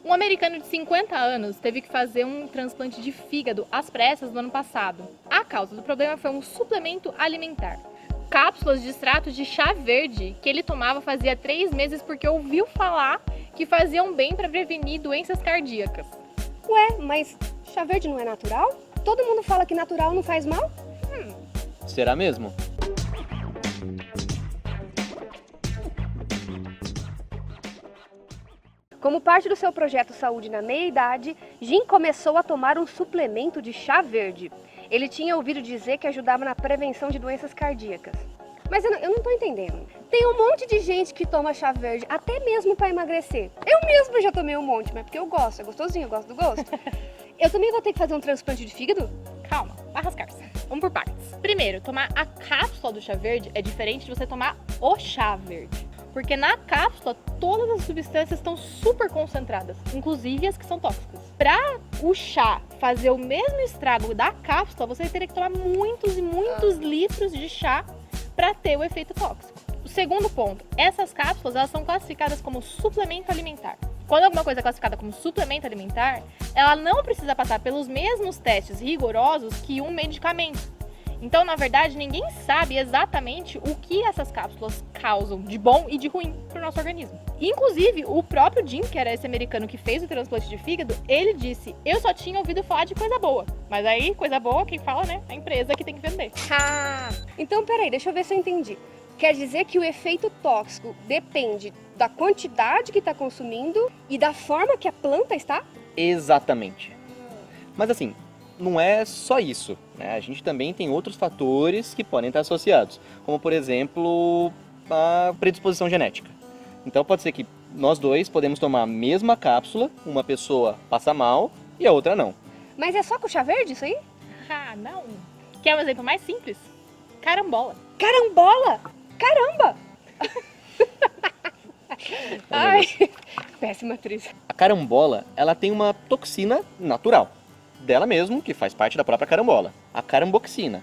Um americano de 50 anos teve que fazer um transplante de fígado às pressas no ano passado. A causa do problema foi um suplemento alimentar. Cápsulas de extrato de chá verde que ele tomava fazia 3 meses porque ouviu falar que faziam bem para prevenir doenças cardíacas. Ué, mas chá verde não é natural? Todo mundo fala que natural não faz mal? Será mesmo? Como parte do seu projeto Saúde na Meia-Idade, Jim começou a tomar um suplemento de chá verde. Ele tinha ouvido dizer que ajudava na prevenção de doenças cardíacas. Mas eu não tô entendendo. Tem um monte de gente que toma chá verde, até mesmo para emagrecer. Eu mesma já tomei um monte, mas porque eu gosto, é gostosinho, eu gosto do gosto. Eu também vou ter que fazer um transplante de fígado? Calma, vai rascar-se. Vamos por partes. Primeiro, tomar a cápsula do chá verde é diferente de você tomar o chá verde. Porque na cápsula, todas as substâncias estão super concentradas, inclusive as que são tóxicas. Para o chá fazer o mesmo estrago da cápsula, você teria que tomar muitos e muitos litros de chá para ter o efeito tóxico. O segundo ponto, essas cápsulas elas são classificadas como suplemento alimentar. Quando alguma coisa é classificada como suplemento alimentar, ela não precisa passar pelos mesmos testes rigorosos que um medicamento. Então, na verdade, ninguém sabe exatamente o que essas cápsulas causam de bom e de ruim para o nosso organismo. Inclusive, o próprio Jim, que era esse americano que fez o transplante de fígado, ele disse, eu só tinha ouvido falar de coisa boa. Mas aí, coisa boa, quem fala, né? A empresa que tem que vender. Então peraí, deixa eu ver se eu entendi. Quer dizer que o efeito tóxico depende da quantidade que está consumindo e da forma que a planta está? Exatamente. Mas assim, não é só isso, né? A gente também tem outros fatores que podem estar associados, como por exemplo, a predisposição genética. Então pode ser que nós dois podemos tomar a mesma cápsula, uma pessoa passa mal e a outra não. Mas é só com chá verde isso aí? Não. Quer um exemplo mais simples? Carambola. Carambola! Caramba! Ai, péssima atriz. A carambola, ela tem uma toxina natural, dela mesmo, que faz parte da própria carambola, a caramboxina.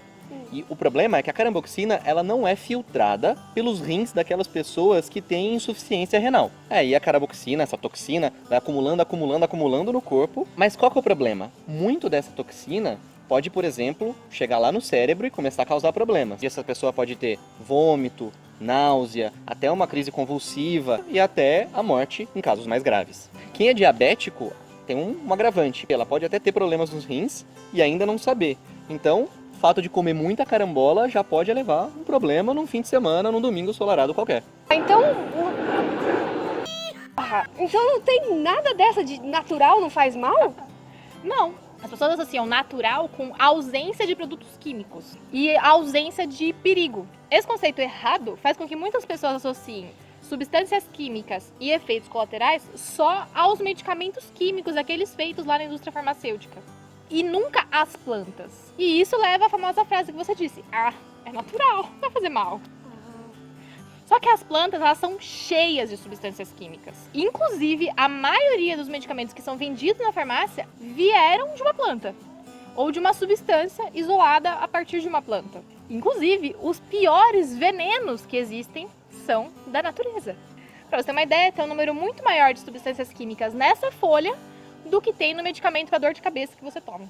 E o problema é que a caramboxina, ela não é filtrada pelos rins daquelas pessoas que têm insuficiência renal. E a caramboxina, essa toxina, vai acumulando no corpo. Mas qual que é o problema? Muito dessa toxina pode, por exemplo, chegar lá no cérebro e começar a causar problemas. E essa pessoa pode ter vômito, náusea, até uma crise convulsiva e até a morte em casos mais graves. Quem é diabético tem um agravante. Ela pode até ter problemas nos rins e ainda não saber. Então, o fato de comer muita carambola já pode levar um problema num fim de semana, num domingo ensolarado qualquer. Então não tem nada dessa de natural, não faz mal? Não. As pessoas associam natural com ausência de produtos químicos e ausência de perigo. Esse conceito errado faz com que muitas pessoas associem substâncias químicas e efeitos colaterais só aos medicamentos químicos, aqueles feitos lá na indústria farmacêutica. E nunca às plantas. E isso leva à famosa frase que você disse, é natural, não vai fazer mal. Só que as plantas, elas são cheias de substâncias químicas. Inclusive, a maioria dos medicamentos que são vendidos na farmácia vieram de uma planta. Ou de uma substância isolada a partir de uma planta. Inclusive, os piores venenos que existem são da natureza. Para você ter uma ideia, tem um número muito maior de substâncias químicas nessa folha do que tem no medicamento para dor de cabeça que você toma.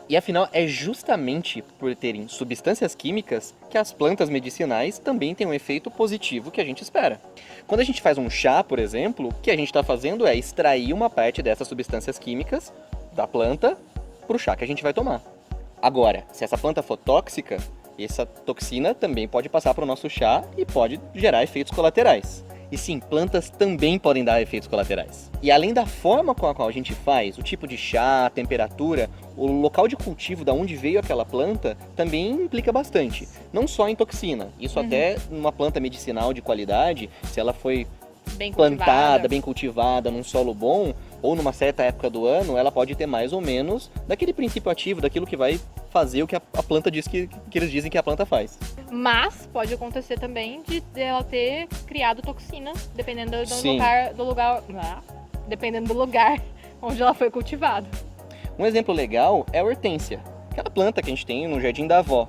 E afinal, é justamente por terem substâncias químicas que as plantas medicinais também têm um efeito positivo que a gente espera. Quando a gente faz um chá, por exemplo, o que a gente está fazendo é extrair uma parte dessas substâncias químicas da planta para o chá que a gente vai tomar. Agora, se essa planta for tóxica, essa toxina também pode passar para o nosso chá e pode gerar efeitos colaterais. E sim, plantas também podem dar efeitos colaterais. E além da forma com a qual a gente faz, o tipo de chá, a temperatura, o local de cultivo, da onde veio aquela planta, também implica bastante. Não só em toxina, isso até numa planta medicinal de qualidade, se ela foi plantada, bem cultivada, num solo bom, ou numa certa época do ano, ela pode ter mais ou menos daquele princípio ativo, daquilo que vai fazer o que a planta diz que eles dizem que a planta faz. Mas pode acontecer também de ela ter criado toxinas, dependendo dependendo do lugar onde ela foi cultivada. Um exemplo legal é a hortênsia, aquela planta que a gente tem no jardim da avó.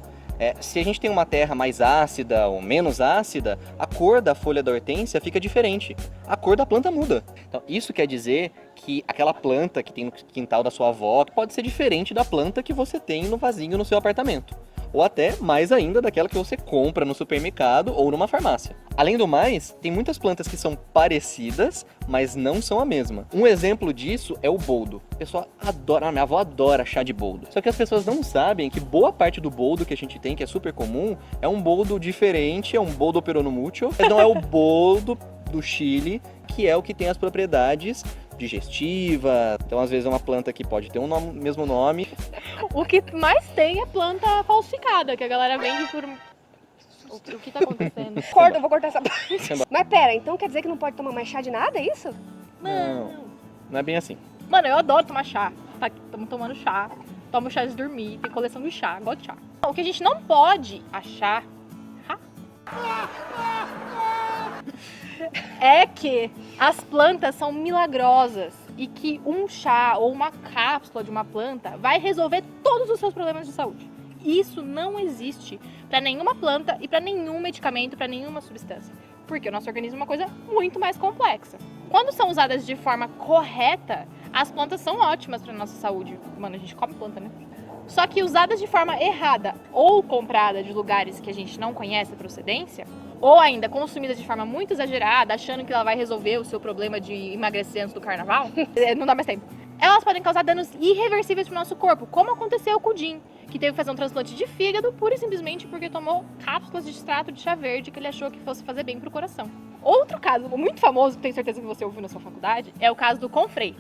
Se a gente tem uma terra mais ácida ou menos ácida, a cor da folha da hortênsia fica diferente. A cor da planta muda. Então, isso quer dizer que aquela planta que tem no quintal da sua avó pode ser diferente da planta que você tem no vasinho no seu apartamento. Ou até, mais ainda, daquela que você compra no supermercado ou numa farmácia. Além do mais, tem muitas plantas que são parecidas, mas não são a mesma. Um exemplo disso é o boldo. A pessoa adora, minha avó adora chá de boldo. Só que as pessoas não sabem que boa parte do boldo que a gente tem, que é super comum, é um boldo diferente, é um boldo peronomútil, mas não é o boldo do Chile, que é o que tem as propriedades digestiva. Então, às vezes, é uma planta que pode ter mesmo nome. O que mais tem é planta falsificada, que a galera vende por... O que tá acontecendo? Corta, eu vou cortar essa parte. Mas pera, então quer dizer que não pode tomar mais chá de nada, é isso? Não é bem assim. Mano, eu adoro tomar chá. Estamos tomando chá. Tomo chá de dormir, tem coleção de chá, gosto de chá. O que a gente não pode achar é que as plantas são milagrosas e que um chá ou uma cápsula de uma planta vai resolver todos os seus problemas de saúde. Isso não existe para nenhuma planta e para nenhum medicamento, para nenhuma substância. Porque o nosso organismo é uma coisa muito mais complexa. Quando são usadas de forma correta, as plantas são ótimas para nossa saúde. Mano, a gente come planta, né? Só que usadas de forma errada ou comprada de lugares que a gente não conhece a procedência, ou ainda consumidas de forma muito exagerada, achando que ela vai resolver o seu problema de emagrecer antes do carnaval, não dá mais tempo. Elas podem causar danos irreversíveis pro nosso corpo, como aconteceu com o Jim, que teve que fazer um transplante de fígado pura e simplesmente porque tomou cápsulas de extrato de chá verde que ele achou que fosse fazer bem pro coração. Outro caso muito famoso, que tenho certeza que você ouviu na sua faculdade, é o caso do confrei.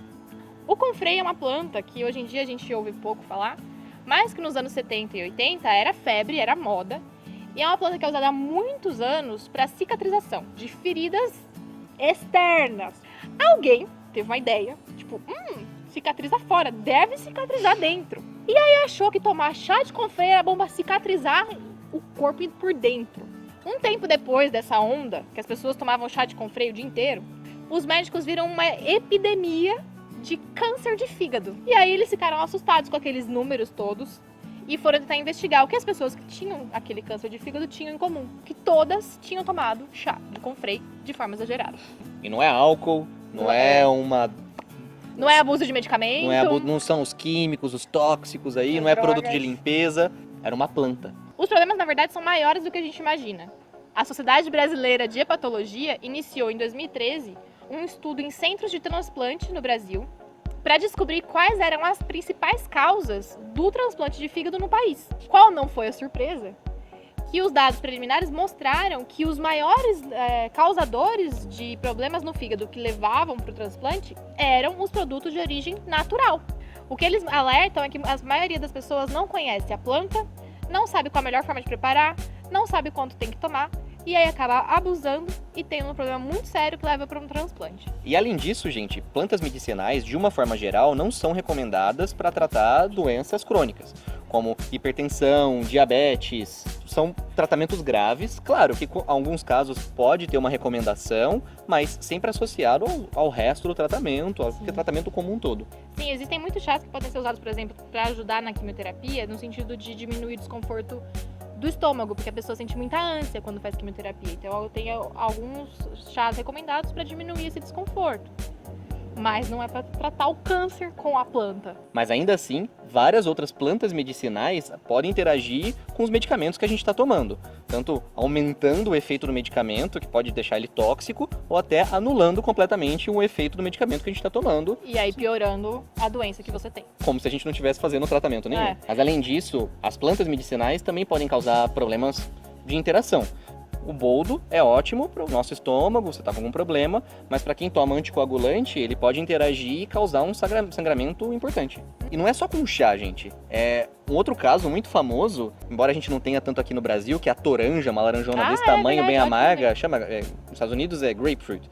O confrei é uma planta que hoje em dia a gente ouve pouco falar, mas que nos anos 70 e 80 era febre, era moda, e é uma planta que é usada há muitos anos para cicatrização de feridas externas. Alguém teve uma ideia, tipo, cicatriza fora, deve cicatrizar dentro. E aí achou que tomar chá de confrei era bom para cicatrizar o corpo por dentro. Um tempo depois dessa onda, que as pessoas tomavam chá de confrei o dia inteiro, os médicos viram uma epidemia de câncer de fígado. E aí eles ficaram assustados com aqueles números todos e foram tentar investigar o que as pessoas que tinham aquele câncer de fígado tinham em comum. Que todas tinham tomado chá de confrei de forma exagerada. E não é álcool, não é abuso de medicamento. Não são os químicos, os tóxicos aí, não é produto de limpeza. Era uma planta. Os problemas, na verdade, são maiores do que a gente imagina. A Sociedade Brasileira de Hepatologia iniciou em 2013 um estudo em centros de transplante no Brasil para descobrir quais eram as principais causas do transplante de fígado no país. Qual não foi a surpresa? Que os dados preliminares mostraram que os maiores causadores de problemas no fígado que levavam para o transplante eram os produtos de origem natural. O que eles alertam é que a maioria das pessoas não conhece a planta, não sabe qual a melhor forma de preparar, não sabe quanto tem que tomar, e aí acaba abusando e tendo um problema muito sério que leva para um transplante. E além disso, gente, plantas medicinais, de uma forma geral, não são recomendadas para tratar doenças crônicas, como hipertensão, diabetes. São tratamentos graves. Claro que em alguns casos pode ter uma recomendação, mas sempre associado ao resto do tratamento, ao tratamento como um todo. Sim, existem muitos chás que podem ser usados, por exemplo, para ajudar na quimioterapia, no sentido de diminuir o desconforto do estômago, porque a pessoa sente muita ânsia quando faz quimioterapia. Então eu tenho alguns chás recomendados para diminuir esse desconforto. Mas não é para tratar o câncer com a planta. Mas ainda assim, várias outras plantas medicinais podem interagir com os medicamentos que a gente está tomando. Tanto aumentando o efeito do medicamento, que pode deixar ele tóxico, ou até anulando completamente o efeito do medicamento que a gente está tomando. E aí piorando a doença que você tem. Como se a gente não estivesse fazendo tratamento nenhum. Mas além disso, as plantas medicinais também podem causar problemas de interação. O boldo é ótimo para o nosso estômago, você está com algum problema, mas para quem toma anticoagulante, ele pode interagir e causar um sangramento importante. E não é só com chá, gente. É um outro caso muito famoso, embora a gente não tenha tanto aqui no Brasil, que é a toranja, uma laranjona desse tamanho, bem amarga, nos Estados Unidos é grapefruit.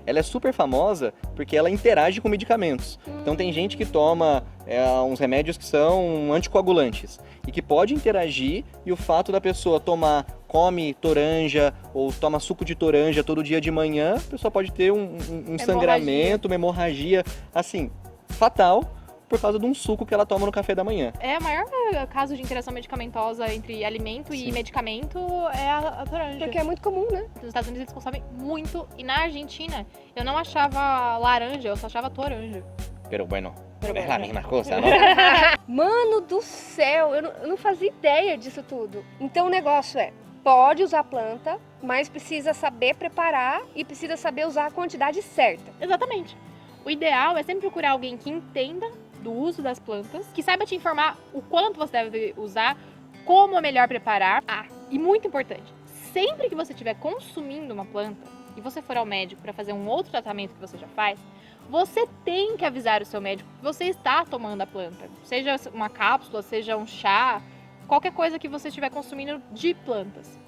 Ela é super famosa porque ela interage com medicamentos. Então tem gente que toma uns remédios que são anticoagulantes e que pode interagir, e o fato da pessoa come toranja ou toma suco de toranja todo dia de manhã, a pessoa pode ter um sangramento, uma hemorragia, assim, fatal, por causa de um suco que ela toma no café da manhã. É, o maior caso de interação medicamentosa entre alimento e Sim. medicamento é a toranja. Porque é muito comum, né? Nos Estados Unidos eles consomem muito. E na Argentina, eu não achava laranja, eu só achava toranja. Pero bueno, Pero é a bueno. mesma coisa, não? Mano do céu, eu não fazia ideia disso tudo. Então o negócio é, pode usar planta, mas precisa saber preparar e precisa saber usar a quantidade certa. Exatamente. O ideal é sempre procurar alguém que entenda do uso das plantas, que saiba te informar o quanto você deve usar, como é melhor preparar. Ah, e muito importante, sempre que você estiver consumindo uma planta e você for ao médico para fazer um outro tratamento que você já faz, você tem que avisar o seu médico que você está tomando a planta. Seja uma cápsula, seja um chá, qualquer coisa que você estiver consumindo de plantas.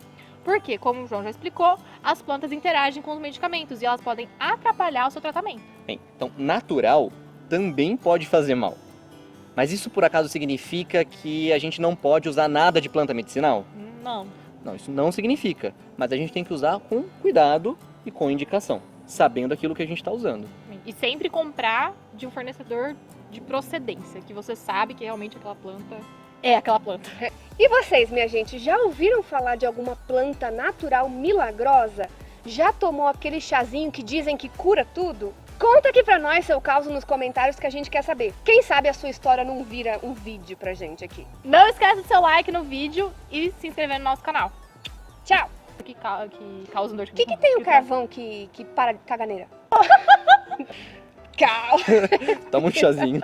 Porque, como o João já explicou, as plantas interagem com os medicamentos e elas podem atrapalhar o seu tratamento. Bem, então, natural também pode fazer mal. Mas isso por acaso significa que a gente não pode usar nada de planta medicinal? Não. Não, isso não significa. Mas a gente tem que usar com cuidado e com indicação, sabendo aquilo que a gente está usando. E sempre comprar de um fornecedor de procedência, que você sabe que realmente aquela planta é aquela planta. E vocês, minha gente, já ouviram falar de alguma planta natural milagrosa? Já tomou aquele chazinho que dizem que cura tudo? Conta aqui pra nós seu caso nos comentários que a gente quer saber. Quem sabe a sua história não vira um vídeo pra gente aqui. Não esquece do seu like no vídeo e se inscrever no nosso canal. Tchau! Que causa dor de O que tem o carvão que para de caganeira? Cal! Toma um chazinho.